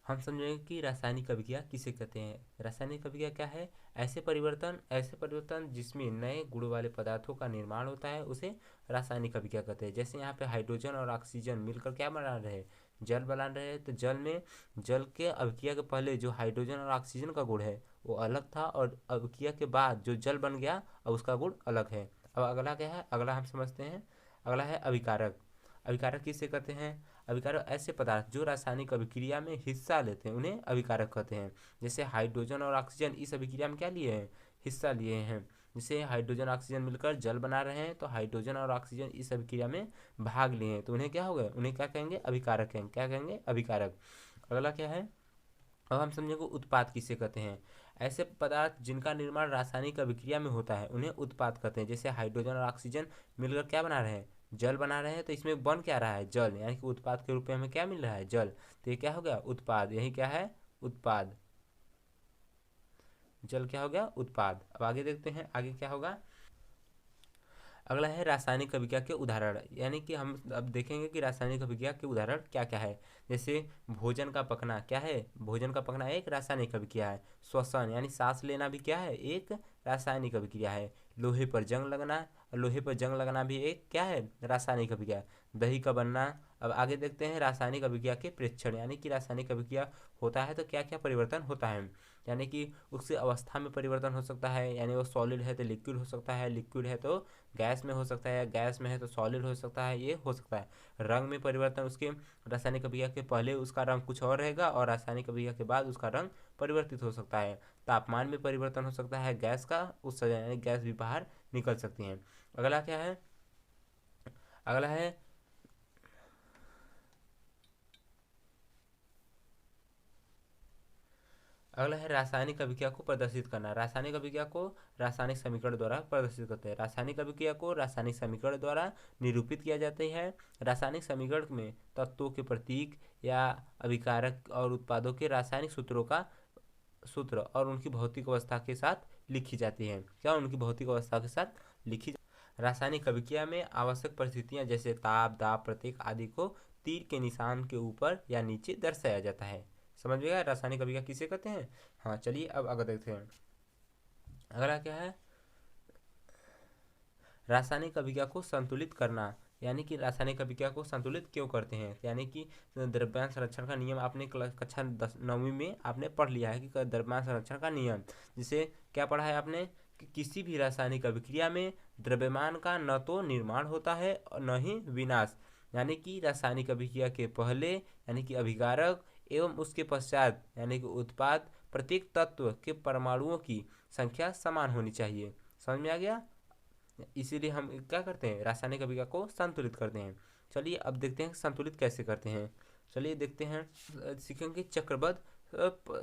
हम समझेंगे कि रासायनिक अभिक्रिया किसे कहते हैं। रासायनिक अभिक्रिया क्या है? ऐसे परिवर्तन जिसमें नए गुण वाले पदार्थों का निर्माण होता है उसे रासायनिक अभिक्रिया कहते हैं। जैसे यहाँ पे हाइड्रोजन और ऑक्सीजन मिलकर क्या बना रहे हैं? जल बना रहे हैं। तो जल के अभिक्रिया के पहले जो हाइड्रोजन और ऑक्सीजन का गुण है वो अलग था, और अभिक्रिया के बाद जो जल बन गया अब उसका गुण अलग है। अब अगला क्या है? अगला हम समझते हैं। अगला है अभिकारक। अभिकारक किसे कहते हैं? अभिकारक ऐसे पदार्थ जो रासायनिक अभिक्रिया में हिस्सा लेते हैं उन्हें अभिकारक कहते हैं। जैसे हाइड्रोजन और ऑक्सीजन इस अभिक्रिया में क्या लिए हैं? हिस्सा लिए हैं। जैसे हाइड्रोजन ऑक्सीजन मिलकर जल बना रहे हैं, तो हाइड्रोजन और ऑक्सीजन इस अभिक्रिया में भाग लिए हैं, तो उन्हें क्या हो गए? उन्हें क्या कहेंगे? अभिकारक कहेंगे। क्या कहेंगे? अभिकारक। अगला क्या है? अब हम समझेंगे उत्पाद किसे कहते हैं। ऐसे पदार्थ जिनका निर्माण रासायनिक अभिक्रिया में होता है उन्हें उत्पाद कहते हैं। जैसे हाइड्रोजन और ऑक्सीजन मिलकर क्या बना रहे हैं? जल बना रहे हैं, तो इसमें बन क्या रहा है? जल, यानी कि उत्पाद के रूप में हमें क्या मिल रहा है? जल। तो ये क्या हो गया? उत्पाद। यही क्या है? उत्पाद। जल क्या हो गया? उत्पाद। अब आगे देखते हैं आगे क्या होगा। अगला है रासायनिक अभिक्रिया के उदाहरण, यानी कि हम अब देखेंगे कि रासायनिक अभिक्रिया के उदाहरण क्या क्या है। जैसे भोजन का पकना क्या है? भोजन का पकना एक रासायनिक अभिक्रिया है। श्वसन यानी सांस लेना भी क्या है? एक रासायनिक अभिक्रिया है। लोहे पर जंग लगना, लोहे पर जंग लगना भी एक क्या है? रासायनिक अभिक्रिया। दही का बनना। अब आगे देखते हैं रासायनिक अभिक्रिया के प्रेक्षण, यानी कि रासायनिक अभिक्रिया होता है तो क्या क्या परिवर्तन होता है। यानी कि उससे अवस्था में परिवर्तन हो सकता है, यानी वो सॉलिड है तो लिक्विड हो सकता है, लिक्विड है तो गैस में हो सकता है, गैस में है तो सॉलिड हो सकता है, ये हो सकता है। रंग में परिवर्तन, उसके रासायनिक अभिक्रिया के पहले उसका रंग कुछ और रहेगा और रासायनिक अभिक्रिया के बाद उसका रंग परिवर्तित हो सकता है। तापमान में परिवर्तन हो सकता है गैस का, उस यानी गैस भी बाहर निकल सकती है। अगला क्या है? अगला है अगला है रासायनिक अभिक्रिया को प्रदर्शित करना। रासायनिक अभिक्रिया को रासायनिक समीकरण द्वारा प्रदर्शित करते हैं। रासायनिक अभिक्रिया को रासायनिक समीकरण द्वारा निरूपित किया जाता है। रासायनिक समीकरण में तत्वों के प्रतीक या अभिकारक और उत्पादों के रासायनिक सूत्र और उनकी भौतिक अवस्था के साथ लिखी जाती है। क्या? उनकी भौतिक अवस्था के साथ लिखी। रासायनिक अभिक्रिया में आवश्यक परिस्थितियां जैसे ताप, दाब, प्रतीक आदि को तीर के निशान के ऊपर या नीचे दर्शाया जाता है। समझ में गया रासायनिक अभिक्रिया किसे कहते हैं? हाँ, चलिए अब आगे देखते हैं। अगला क्या है? रासायनिक अभिक्रिया को संतुलित करना, यानी कि रासायनिक अभिक्रिया को संतुलित क्यों करते हैं। यानी कि द्रव्यमान संरक्षण का नियम आपने कक्षा 9वीं में आपने पढ़ लिया है कि द्रव्यमान संरक्षण का नियम, जिसे क्या पढ़ा है आपने कि किसी भी रासायनिक अभिक्रिया में द्रव्यमान का न तो निर्माण होता है और न ही विनाश। यानी कि रासायनिक अभिक्रिया के पहले यानी कि अभिकारक एवं उसके पश्चात यानी कि उत्पाद, प्रत्येक तत्व के परमाणुओं की संख्या समान होनी चाहिए। समझ में आ गया? इसीलिए हम क्या करते हैं? रासायनिक अभिक्रिया को संतुलित करते हैं। चलिए अब देखते हैं संतुलित कैसे करते हैं। चलिए देखते हैं। सीखेंगे चक्रबद्ध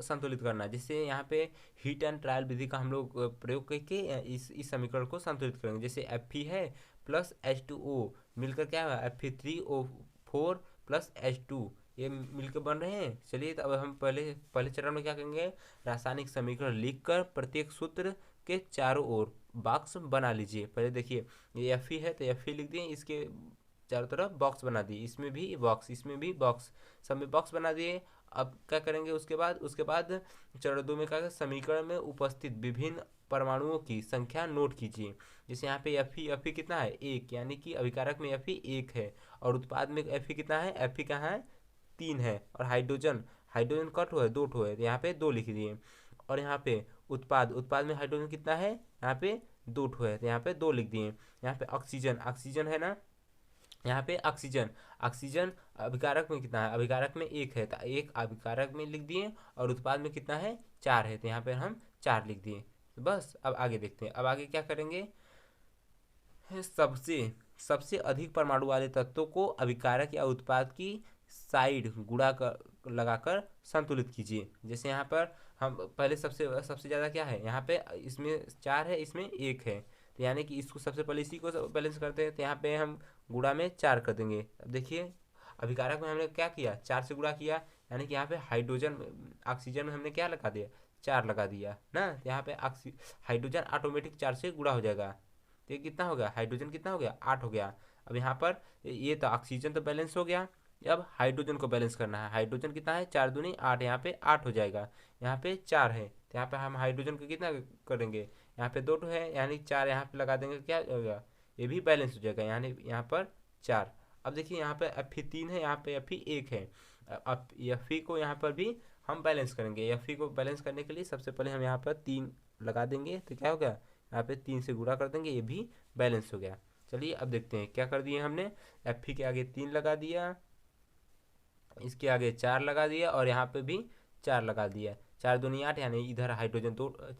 संतुलित करना। जैसे यहाँ पे हीट एंड ट्रायल विधि का हम लोग प्रयोग करके इस समीकरण को संतुलित करेंगे। जैसे Fe है प्लस H2O मिलकर क्या होगा? Fe3O4 प्लस H2, ये मिलकर बन रहे हैं। चलिए तो अब हम पहले पहले चरण में क्या करेंगे? रासायनिक समीकरण लिखकर प्रत्येक सूत्र के चारों ओर बॉक्स बना लीजिए। पहले देखिए ये Fe है तो Fe लिख दिए, इसके चारों तरफ बॉक्स बना दिए, इसमें भी बॉक्स, इसमें भी बॉक्स, सब में बॉक्स बना दिए। अब क्या करेंगे? उसके बाद चरण 2 में क्या करें? समीकरण में उपस्थित विभिन्न परमाणुओं की संख्या नोट कीजिए। जैसे यहाँ पे Fe कितना है? 1, यानी कि अभिकारक में Fe 1 है और उत्पाद में Fe कितना है? Fe कहाँ है? 3 है। और हाइड्रोजन हाइड्रोजन कट हुआ है, 2 ठो है, तो यहाँ पे 2 लिख दिए। और यहाँ पे उत्पाद में हाइड्रोजन कितना है? यहाँ पे 2 ठो है, तो यहाँ पे 2 लिख दिए। यहाँ पे ऑक्सीजन है ना, यहाँ पे ऑक्सीजन अभिकारक में कितना है? अभिकारक में 1 है, तो 1 अभिकारक में लिख दिए। और उत्पाद में कितना है? 4 है, तो यहाँ पे हम 4 लिख दिए। तो बस अब आगे देखते हैं। अब आगे क्या करेंगे? सबसे सबसे अधिक परमाणु वाले तत्वों को अभिकारक या उत्पाद की साइड गुणा कर लगाकर संतुलित कीजिए। जैसे यहाँ पर हम पहले सबसे सबसे ज़्यादा क्या है? यहाँ पे इसमें 4 है, इसमें 1 है, तो यानी कि इसको सबसे पहले इसी को बैलेंस करते हैं, तो यहाँ पे हम गुणा में 4 कर देंगे। अब देखिए अभिकारक में हमने क्या किया? 4 से गुणा किया, यानी कि यहाँ पे हाइड्रोजन ऑक्सीजन में हमने क्या लगा दिया? 4 लगा दिया ना, यहाँ पे हाइड्रोजन ऑटोमेटिक 4 से गुणा हो जाएगा। तो ये कितना हो गया? हाइड्रोजन कितना हो गया? 8 हो गया। अब यहाँ पर ये तो ऑक्सीजन तो बैलेंस हो गया, अब हाइड्रोजन को बैलेंस करना है। हाइड्रोजन कितना है, 4 दूनी 8, यहाँ पे 8 हो जाएगा, यहाँ पे 4 है, तो यहाँ पे हम हाइड्रोजन को कितना करेंगे, यहाँ पे 2 है, यानी 4 यहाँ पे लगा देंगे, क्या होगा, ये भी बैलेंस हो जाएगा, यानी यहाँ पर 4। अब देखिए यहाँ पे Fe3 है, यहाँ पे Fe1 है। अब Fe को यहाँ पर भी हम बैलेंस करेंगे। Fe को बैलेंस करने के लिए सबसे पहले हम यहाँ पर 3 लगा देंगे, तो क्या होगा, यहाँ पे 3 से गुणा कर देंगे, ये भी बैलेंस हो गया। चलिए अब देखते हैं क्या कर दिए हमने। Fe के आगे 3 लगा दिया, इसके आगे 4 लगा दिया, और यहाँ पे भी 4 लगा दिया। 4 दूनी 8, यानी इधर हाइड्रोजन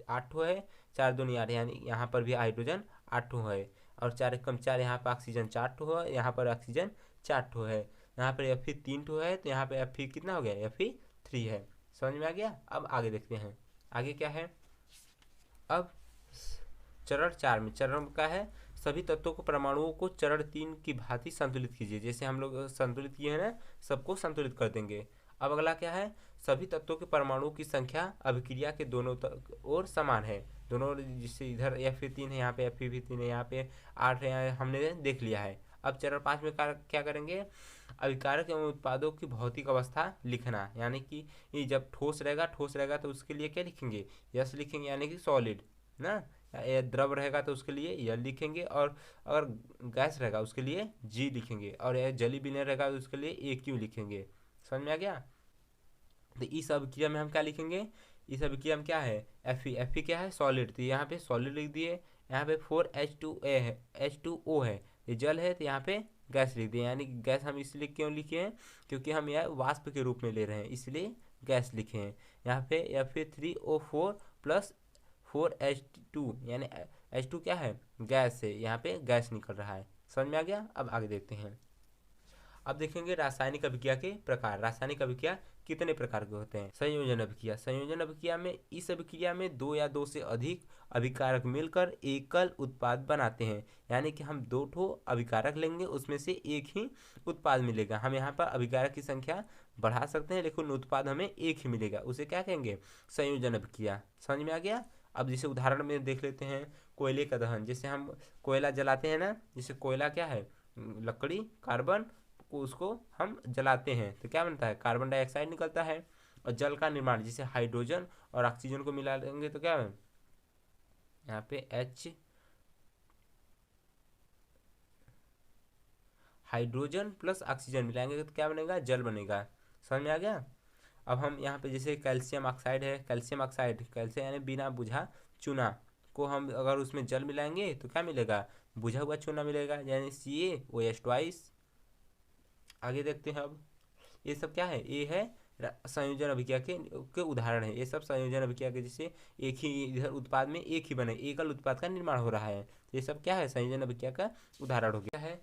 8 है, 4 दूनी 8, यानी यहाँ पर भी हाइड्रोजन 8 है, और 4 कम 4, यहाँ पर ऑक्सीजन 4 है, यहाँ पर ऑक्सीजन 4 है। यहाँ पर Fe3 है, तो यहाँ पे Fe कितना हो गया, Fe3 है। समझ में आ गया। अब आगे देखते हैं आगे क्या है। अब चरण 4 में, चरण का है सभी तत्वों को परमाणुओं को चरण 3 की भांति संतुलित कीजिए। जैसे हम लोग संतुलित किए हैं ना, सबको संतुलित कर देंगे। अब अगला क्या है, सभी तत्वों के परमाणुओं की संख्या अभिक्रिया के दोनों ओर समान है। दोनों, जिससे इधर Fe3 है, यहाँ पे Fe3 है, यहाँ पे 8 है, हमने देख लिया है। अब चरण 5 में क्या करेंगे, अभिकारक एवं उत्पादों की भौतिक अवस्था लिखना, यानी कि ये जब ठोस रहेगा तो उसके लिए क्या लिखेंगे, यस लिखेंगे, यानी कि सॉलिड ना। या द्रव रहेगा तो उसके लिए यल लिखेंगे, और अगर गैस रहेगा उसके लिए जी लिखेंगे, और यह जली विलयन रहेगा तो उसके लिए ए क्यू लिखेंगे। समझ में आ गया। तो इस अभिक्रिया में हम क्या लिखेंगे, इस अभिक्रिया में क्या है, Fe क्या है, सॉलिड, तो यहाँ पे सॉलिड लिख दिए। यहाँ पे 4H2A है, H2O है, ये जल है, तो यहाँ पे गैस लिख दिए। यानी गैस हम इसलिए क्यों लिखे हैं, क्योंकि हम यह वाष्प के रूप में ले रहे हैं, इसलिए गैस लिखे हैं। यहाँ पे Fe3O4 प्लस 4H2, यानी H2 क्या है, गैस है, यहाँ पे गैस निकल रहा है। समझ में आ गया। अब आगे देखते हैं। अब देखेंगे रासायनिक अभिक्रिया के प्रकार। रासायनिक अभिक्रिया कितने प्रकार के होते हैं। संयोजन अभिक्रिया, संयोजन अभिक्रिया में, इस अभिक्रिया में 2 या 2 से अधिक अभिकारक मिलकर एकल उत्पाद बनाते हैं। यानी कि हम 2 ठो अभिकारक लेंगे, उसमें से एक ही उत्पाद मिलेगा। हम यहाँ पर अभिकारक की संख्या बढ़ा सकते हैं, लेकिन उत्पाद हमें एक ही मिलेगा, उसे क्या कहेंगे, संयोजन अभिक्रिया। समझ में आ गया। अब जैसे उदाहरण में देख लेते हैं, कोयले का दहन। जैसे हम कोयला जलाते हैं ना, जैसे कोयला क्या है, लकड़ी, कार्बन को उसको हम जलाते हैं तो क्या बनता है, कार्बन डाइऑक्साइड निकलता है। और जल का निर्माण, जैसे हाइड्रोजन और ऑक्सीजन को मिला देंगे तो क्या है, यहाँ पे H, हाइड्रोजन प्लस ऑक्सीजन मिलाएंगे तो क्या बनेगा, जल बनेगा। समझ में आ गया। अब हम यहाँ पे जैसे कैल्शियम ऑक्साइड है, कैल्शियम ऑक्साइड, कैल्शियम यानी बिना बुझा चूना को हम अगर उसमें जल मिलाएंगे तो क्या मिलेगा, बुझा हुआ चूना मिलेगा, यानी CaOH2। आगे देखते हैं। अब ये सब क्या है, ये है संयोजन अभिक्रिया के उदाहरण है। ये सब संयोजन अभिक्रिया के, जैसे एक ही इधर उत्पाद में एक ही बने, एकल उत्पाद का निर्माण हो रहा है। ये सब क्या है, संयोजन अभिक्रिया का उदाहरण हो गया है।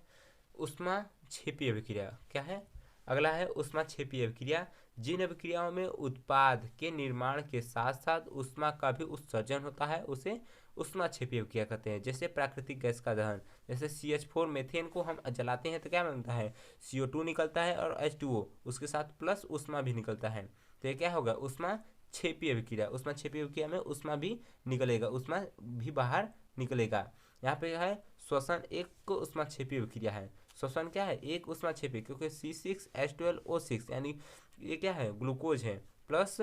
उष्मा क्षेपी अभिक्रिया क्या है, अगला है उष्मा क्षेपी अभिक्रिया। जिन अभिक्रियाओं में उत्पाद के निर्माण के साथ साथ उष्मा का भी उत्सर्जन होता है उसे उष्मा क्षेपी अभिक्रिया कहते हैं। जैसे प्राकृतिक गैस का दहन, जैसे CH4 मेथेन को हम जलाते हैं तो क्या बनता है, CO2 निकलता है, और H2O उसके साथ प्लस उष्मा भी निकलता है, तो ये क्या होगा, उष्मा क्षेपी अभिक्रिया। उष्मा क्षेपी अभिक्रिया में उष्मा भी निकलेगा, उष्मा भी बाहर निकलेगा। यहाँ पे है श्वसन एक उष्मा क्षेपी अभिक्रिया है। श्वसन क्या है, एक उष्मा क्षेपी, क्योंकि C6H12O6 यानी ये क्या है, ग्लूकोज है, प्लस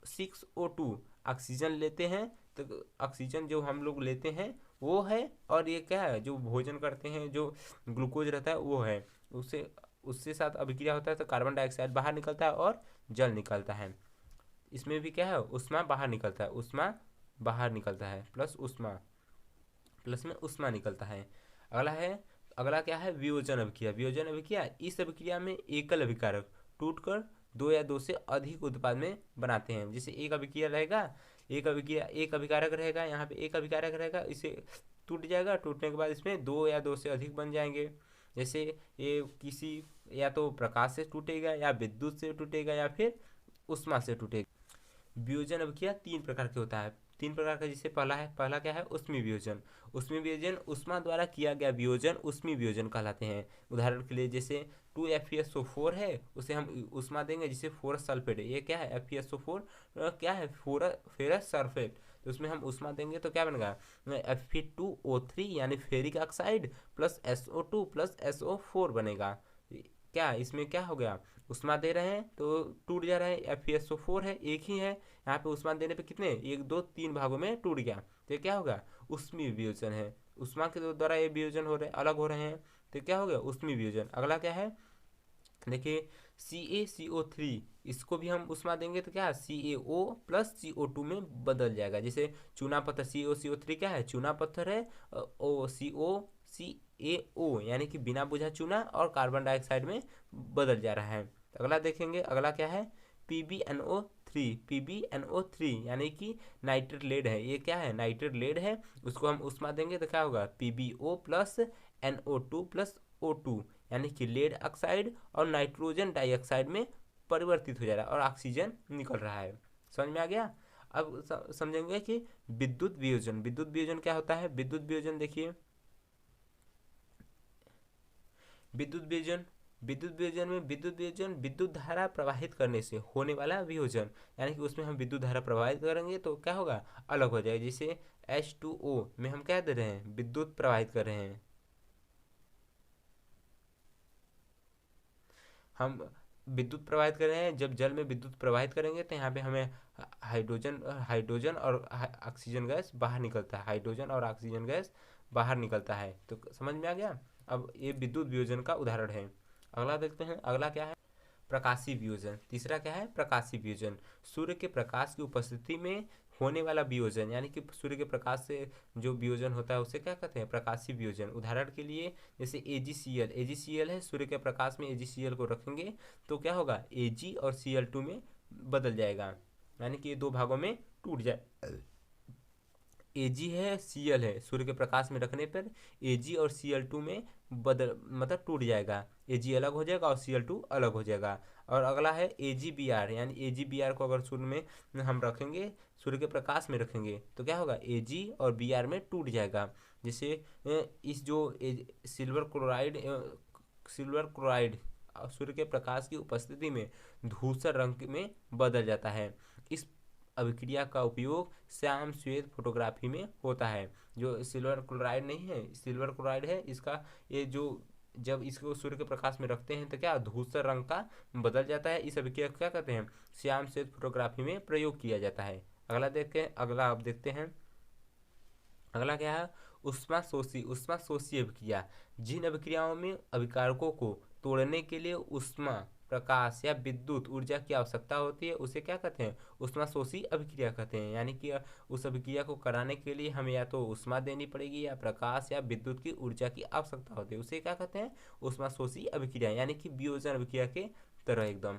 6O2 ऑक्सीजन लेते हैं, तो ऑक्सीजन जो हम लोग लेते हैं वो है, और ये क्या है, जो भोजन करते हैं जो ग्लूकोज रहता है वो है, उससे उससे साथ अभिक्रिया होता है तो कार्बन डाइऑक्साइड बाहर निकलता है और जल निकलता है। इसमें भी क्या है, उष्मा बाहर निकलता है, उष्मा बाहर निकलता है, प्लस उष्मा, प्लस में उष्मा निकलता है। अगला क्या है, वियोजन अभिक्रिया। वियोजन अभिक्रिया, इस अभिक्रिया में एकल अभिकारक टूटकर 2 या 2 से अधिक उत्पाद में बनाते हैं। जैसे एक अभिक्रिया रहेगा, एक अभिकारक रहेगा, यहाँ पे एक अभिकारक रहेगा, इसे टूट जाएगा, टूटने के बाद इसमें 2 या 2 से अधिक बन जाएंगे। जैसे ये किसी या तो प्रकाश से टूटेगा, या विद्युत से टूटेगा, या फिर उष्मा से टूटेगा। वियोजन अभिक्रिया 3 प्रकार के होता है, 3 प्रकार का। जैसे पहला क्या है, उष्मी वियोजन। उष्मी वियोजन, उष्मा द्वारा किया गया वियोजन उष्मी वियोजन कहलाते हैं। उदाहरण के लिए जैसे 2FeSO4 है, उसे हम उष्मा देंगे, जिसे फेरस सल्फेट है। ये क्या है, FeSO4 क्या है, फेरस सल्फेट, तो उसमें हम उष्मा देंगे तो क्या बनेगा, Fe2O3 यानी ferric oxide plus SO2 plus SO4 बनेगा। क्या इसमें क्या हो गया, उष्मा दे रहे हैं तो टूट जा रहा है। FeSO4 है, एक ही है, यहाँ पे उष्मा देने पे कितने, 1 2 3 भागों में टूट गया, तो ये क्या होगा, उष्मीय वियोजन है। उष्मा के द्वारा ये वियोजन हो रहे, अलग हो रहे हैं, तो क्या हो गया, उष्मीय वियोजन। अगला क्या है, देखिए CaCO3, इसको भी हम उष्मा देंगे तो क्या, CaO प्लस CO2 में बदल जाएगा। जैसे चूना पत्थर, CaCO3 क्या है, चूना पत्थर है, ओ CaO यानी कि बिना बुझा चूना और कार्बन डाइऑक्साइड में बदल जा रहा है। अगला देखेंगे, अगला क्या है, PbNO3 यानी कि नाइट्रेट लेड है, ये क्या है, नाइट्रेट लेड है, उसको हम उष्मा देंगे तो क्या होगा, PbO plus NO2 plus O2 यानी कि लेड ऑक्साइड और नाइट्रोजन डाइऑक्साइड में परिवर्तित हो जा रहा है और ऑक्सीजन निकल रहा है। समझ में आ गया। अब समझेंगे कि विद्युत वियोजन, विद्युत वियोजन क्या होता है। विद्युत वियोजन देखिए, विद्युत वियोजन, विद्युत वियोजन में विद्युत वियोजन विद्युत धारा प्रवाहित करने से होने वाला वियोजन, यानी कि उसमें हम विद्युत धारा प्रवाहित करेंगे तो क्या होगा, अलग हो जाएगा। जैसे H2O में हम क्या दे रहे हैं, विद्युत प्रवाहित कर रहे हैं, हम विद्युत प्रवाहित कर रहे हैं। जब जल में विद्युत प्रवाहित करेंगे तो यहाँ पे हमें हाइड्रोजन हाइड्रोजन और ऑक्सीजन गैस बाहर निकलता है, हाइड्रोजन और ऑक्सीजन गैस बाहर निकलता है, तो समझ में आ गया। अब ये विद्युत वियोजन का उदाहरण है। अगला देखते हैं, अगला क्या है, प्रकाशीय वियोजन। तीसरा क्या है, प्रकाशीय वियोजन, सूर्य के प्रकाश की उपस्थिति में होने वाला वियोजन, यानी कि सूर्य के प्रकाश से जो वियोजन होता है उसे क्या कहते हैं, प्रकाशीय वियोजन। उदाहरण के लिए जैसे AgCl, AgCl है, सूर्य के प्रकाश में AgCl को रखेंगे तो क्या होगा, Ag और Cl2 में बदल जाएगा, यानी कि ये 2 भागों में टूट जाए। Ag है, Cl है, सूर्य के प्रकाश में रखने पर Ag और Cl2 में बदल मतलब टूट जाएगा, Ag अलग हो जाएगा और Cl2 अलग हो जाएगा। और अगला है AgBr, यानी AgBr को अगर सूर्य में हम रखेंगे, सूर्य के प्रकाश में रखेंगे तो क्या होगा, Ag और Br में टूट जाएगा। जैसे इस जो सिल्वर क्लोराइड सूर्य के प्रकाश की उपस्थिति में धूसर रंग में बदल जाता है। इस अभिक्रिया का उपयोग श्याम श्वेत फोटोग्राफी में होता है। जो सिल्वर क्लोराइड नहीं है, सिल्वर क्लोराइड है, इसका ये जो जब इसको सूर्य के प्रकाश में रखते हैं तो क्या धूसर रंग का बदल जाता है। इस अभिक्रिया को क्या कहते हैं, श्याम श्वेत फोटोग्राफी में प्रयोग किया जाता है। अगला देखते हैं, अगला आप देखते हैं, अगला क्या है, उष्मा शोषी अभिक्रिया। जिन अभिक्रियाओं में अभिकारकों को तोड़ने के लिए उष्मा, प्रकाश या विद्युत ऊर्जा की आवश्यकता होती है उसे क्या कहते हैं, उष्मा शोषी अभिक्रिया कहते हैं। यानी कि उस अभिक्रिया को कराने के लिए हमें या तो उष्मा देनी पड़ेगी या प्रकाश या विद्युत की ऊर्जा की आवश्यकता होती है, उसे क्या कहते हैं, उष्मा शोषी अभिक्रिया, यानी कि वियोजन अभिक्रिया के तरह एकदम।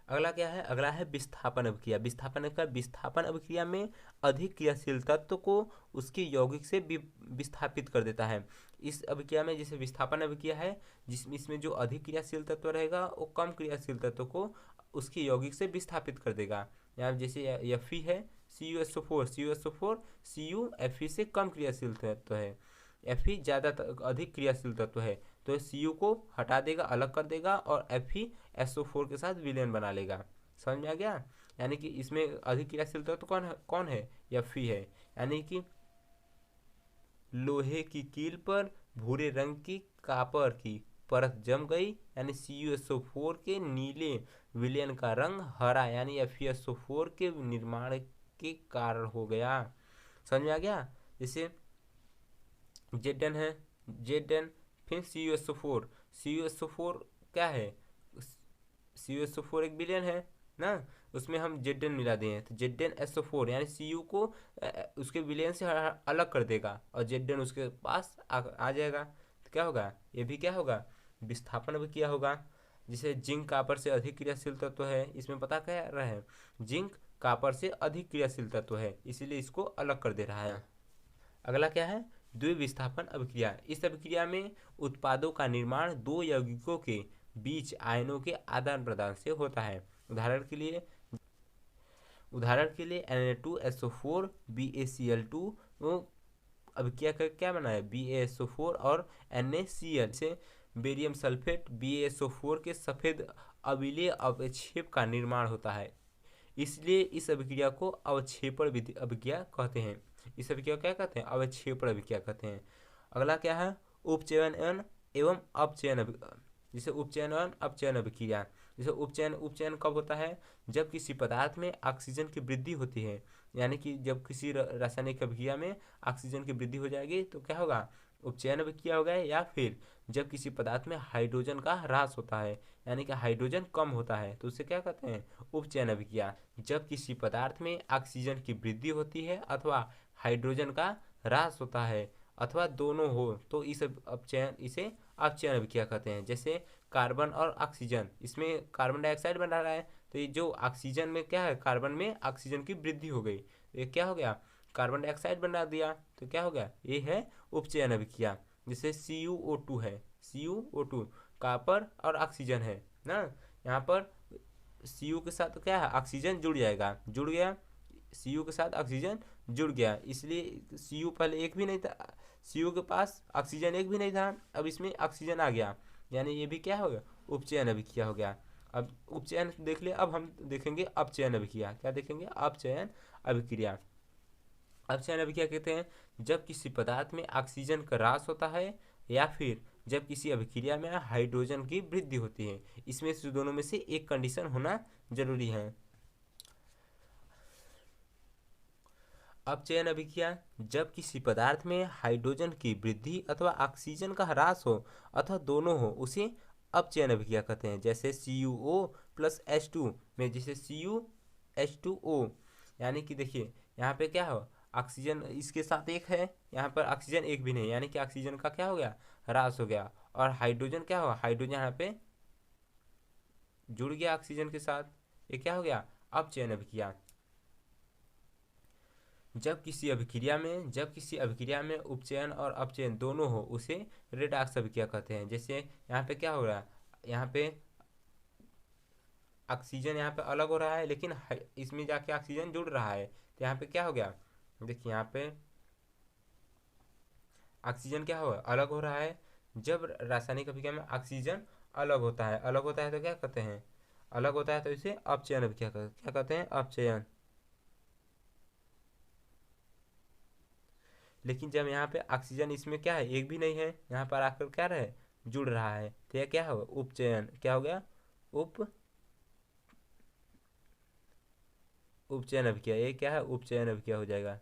अगला क्या है, अगला है विस्थापन अभिक्रिया। विस्थापन अभिक्रिया में अधिक क्रियाशील तत्व को उसके यौगिक से विस्थापित कर देता है। इस अभिक्रिया में जैसे विस्थापन अभिक्रिया है जिसमें इसमें जो अधिक क्रियाशील तत्व रहेगा वो कम क्रियाशील तत्व को उसके यौगिक से विस्थापित कर देगा। यहाँ जैसे Fe है, CuSO4 Cu Fe से कम क्रियाशील तत्व है, Fe ज़्यादा अधिक क्रियाशील तत्व है, तो Cu को हटा देगा, अलग कर देगा और FeSO4 के साथ विलयन बना लेगा। समझ में आ गया। यानी कि इसमें अधिक क्रियाशील तत्व कौन है, Fe है। यानी कि लोहे की कील पर भूरे रंग की कापर की परत जम गई, यानी CuSO4 के नीले विलयन का रंग हरा, यानी FeSO4 के निर्माण के कारण हो गया। समझ में आ गया। जैसे Zn है, Zn फिर CuSO4 क्या है, CuSO4 एक विलयन है ना, उसमें हम Zn मिला दें तो ZnSO4 यानी Cu को उसके विलयन से अलग कर देगा और Zn उसके पास आ जाएगा, तो क्या होगा, ये भी क्या होगा, विस्थापन अभिक्रिया होगा। जिसे जिंक कापर से अधिक क्रियाशील तत्व है, इसमें पता क्या रहा है, जिंक कापर से अधिक क्रियाशील तत्व है, इसीलिए इसको अलग कर दे रहा है। अगला क्या है, द्विविस्थापन अभिक्रिया। इस अभिक्रिया में उत्पादों का निर्माण दो यौगिकों के बीच आयनों के आदान प्रदान से होता है। उदाहरण के लिए Na2SO4 BaCl2 वो अभिक्रिया का क्या बना है, BaSO4 और NaCl से बेरियम सल्फेट BaSO4 के सफ़ेद अम्लीय अवक्षेप का निर्माण होता है, इसलिए इस अभिक्रिया को अवक्षेपण अभिक्रिया कहते हैं। इस अभिक्रिया को क्या कहते हैं, अवक्षेपण अभिक्रिया कहते हैं। अगला क्या है, उपचयन एवं अपचयन जैसे उपचयन और अपचयन अभिक्रिया। जैसे उपचयन कब होता है? जब किसी पदार्थ में ऑक्सीजन की वृद्धि होती है, यानी कि जब किसी रासायनिक अभिक्रिया में ऑक्सीजन की वृद्धि हो जाएगी तो क्या होगा? उपचयन अभिक्रिया होगा। या फिर जब किसी पदार्थ में हाइड्रोजन का ह्रास होता है, यानी कि हाइड्रोजन कम होता है, तो उसे क्या कहते हैं? उपचयन अभिक्रिया। जब किसी पदार्थ में ऑक्सीजन की वृद्धि होती है अथवा हाइड्रोजन का ह्रास होता है अथवा दोनों हो तो इसे अपचयन अभिक्रिया कहते हैं। जैसे कार्बन और ऑक्सीजन, इसमें कार्बन डाइऑक्साइड बना रहा है, तो ये जो ऑक्सीजन में क्या है, कार्बन में ऑक्सीजन की वृद्धि हो गई, तो ये क्या हो गया? कार्बन डाइऑक्साइड बना दिया, तो क्या हो गया? ये है उपचयन अभिक्रिया। जैसे CuO2 है, CuO2 कॉपर और ऑक्सीजन है ना, यहाँ पर Cu के साथ क्या है? ऑक्सीजन जुड़ जाएगा, जुड़ गया, Cu के साथ ऑक्सीजन जुड़ गया, इसलिए Cu पहले एक भी नहीं था, Cu के पास ऑक्सीजन एक भी नहीं था, अब इसमें ऑक्सीजन आ गया, यानी ये भी क्या हो गया? उपचयन अभिक्रिया हो गया। अब उपचयन देख लिया, अब हम देखेंगे अपचयन अभिक्रिया। क्या देखेंगे? अपचयन अभिक्रिया। अपचयन अभिक्रिया कहते हैं जब किसी पदार्थ में ऑक्सीजन का ह्रास होता है या फिर जब किसी अभिक्रिया में हाइड्रोजन की वृद्धि होती है। इसमें से दोनों में से एक कंडीशन होना जरूरी है। अपचयन अभिक्रिया जब किसी पदार्थ में हाइड्रोजन की वृद्धि अथवा ऑक्सीजन का ह्रास हो अथवा दोनों हो, उसे अपचयन अभिक्रिया कहते हैं। जैसे CuO प्लस H2 में, जैसे CuH2O, यानी कि देखिए यहाँ पे क्या हो? ऑक्सीजन इसके साथ एक है, यहाँ पर ऑक्सीजन एक भी नहीं, यानी कि ऑक्सीजन का क्या हो गया? ह्रास हो गया। और हाइड्रोजन क्या हुआ? हाइड्रोजन यहाँ पे जुड़ गया ऑक्सीजन के साथ, ये क्या हो गया? अपचयन अभिक्रिया। जब किसी अभिक्रिया में उपचयन और अपचयन दोनों हो, उसे रेडॉक्स अभिक्रिया कहते हैं। जैसे यहाँ पे क्या हो रहा है? यहाँ पे ऑक्सीजन यहाँ पे अलग हो रहा है, लेकिन इसमें जाके ऑक्सीजन जुड़ रहा है, तो यहाँ पे क्या हो गया? देखिए यहाँ पे ऑक्सीजन क्या हो अलग हो रहा है। जब रासायनिक अभिक्रिया में ऑक्सीजन अलग होता है तो क्या कहते हैं? अलग होता है, तो इसे अपचयन अभिक्रिया क्या कहते हैं? अपचयन। लेकिन जब यहाँ पे ऑक्सीजन इसमें क्या है? एक भी नहीं है, यहाँ पर आकर क्या रहे? जुड़ रहा है, तो यह क्या हो? उपचयन। क्या हो गया? उपचयन अभिक्रिया। ये क्या है? उपचयन अभिक्रिया हो जाएगा।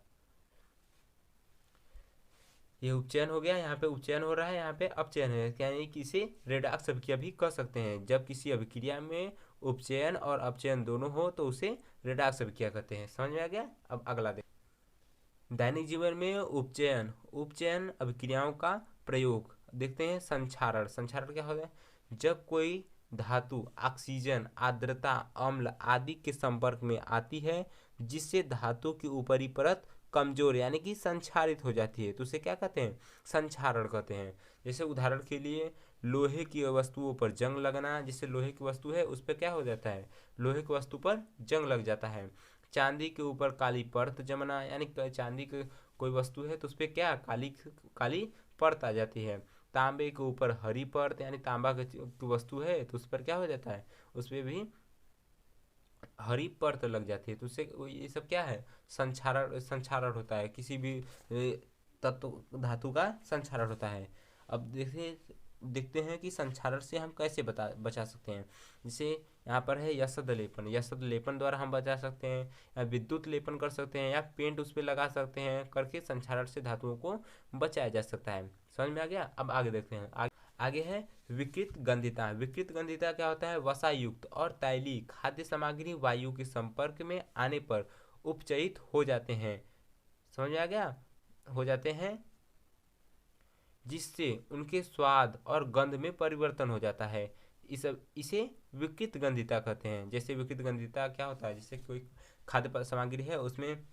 ये उपचयन हो गया, यहाँ पे उपचयन हो रहा है, यहाँ पे अपचयन है, यानी कि इसे रेडॉक्स अभिक्रिया भी कह सकते हैं। जब किसी अभिक्रिया में उपचयन और अपचयन दोनों हो तो उसे रेडॉक्स अभिक्रिया कहते हैं। समझ में आ गया? अब अगला देख, दैनिक जीवन में उपचयन अभिक्रियाओं का प्रयोग देखते हैं। संक्षारण क्या होता है? जब कोई धातु ऑक्सीजन, आर्द्रता, अम्ल आदि के संपर्क में आती है जिससे धातु की ऊपरी परत कमजोर यानी कि संक्षारित हो जाती है, तो उसे क्या कहते हैं? संक्षारण कहते हैं। जैसे उदाहरण के लिए लोहे की वस्तुओं पर जंग लगना, जैसे लोहे की वस्तु है उस पर क्या हो जाता है? लोहे की वस्तु पर जंग लग जाता है। चांदी के ऊपर काली परत जमना, यानी चांदी की कोई वस्तु है तो उस पर क्या काली परत आ जाती है। तांबे के ऊपर हरी परत, यानी तांबा की वस्तु है तो उस पर क्या हो जाता है? उस पर भी हरी परत लग जाती है, तो उससे ये सब क्या है? संक्षारण होता है, किसी भी तत्व धातु का संक्षारण होता है। अब देखते हैं कि संक्षारण से हम कैसे बचा सकते हैं। जैसे यहाँ पर है यशद लेपन द्वारा हम बचा सकते हैं, या विद्युत लेपन कर सकते हैं, या पेंट उस पर लगा सकते हैं, करके संक्षारण से धातुओं को बचाया जा सकता है। समझ में आ गया? अब आगे देखते हैं। आगे है विकृत गंधिता क्या होता है? वसायुक्त और तैलीय खाद्य सामग्री वायु के संपर्क में आने पर उपचयित हो जाते हैं। समझ में आ गया? हो जाते हैं, जिससे उनके स्वाद और गंध में परिवर्तन हो जाता है। इसे विकृत गंधिता कहते हैं। जैसे विकृत गंधिता क्या होता है? जैसे कोई खाद्य सामग्री है, उसमें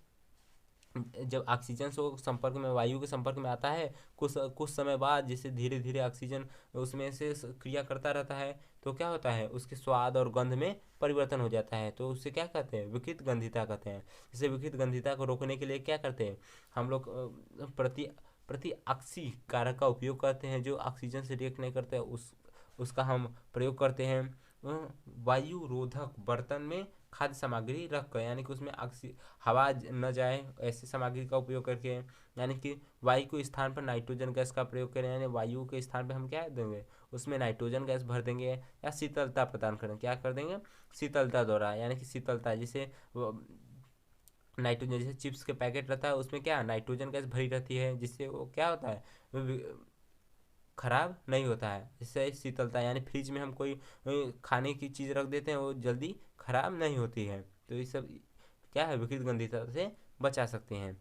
जब ऑक्सीजन से संपर्क में, वायु के संपर्क में आता है, कुछ समय बाद जैसे धीरे धीरे ऑक्सीजन उसमें से क्रिया करता रहता है, तो क्या होता है? उसके स्वाद और गंध में परिवर्तन हो जाता है, तो उससे क्या कहते हैं? विकृत गंधिता कहते हैं। जैसे विकृत गंधिता को रोकने के लिए क्या करते हैं हम लोग? प्रति ऑक्सी कारक का उपयोग करते हैं, जो ऑक्सीजन से रिएक्ट नहीं करते उसका हम प्रयोग करते हैं। वायु रोधक बर्तन में खाद्य सामग्री रख कर, यानी कि उसमें हवा न जाए ऐसी सामग्री का उपयोग करके, यानी कि वायु के स्थान पर नाइट्रोजन गैस का प्रयोग करें, यानी वायु के स्थान पर हम क्या देंगे, उसमें नाइट्रोजन गैस भर देंगे, या शीतलता प्रदान करें, क्या कर देंगे, शीतलता द्वारा, यानी कि शीतलता जैसे नाइट्रोजन, जैसे चिप्स के पैकेट रहता है उसमें क्या नाइट्रोजन गैस भरी रहती है, जिससे वो क्या होता है, खराब नहीं होता है। इससे शीतलता, यानी फ्रिज में हम कोई खाने की चीज़ रख देते हैं वो जल्दी खराब नहीं होती है। तो ये सब क्या है, विकृत गंधिता से बचा सकते हैं।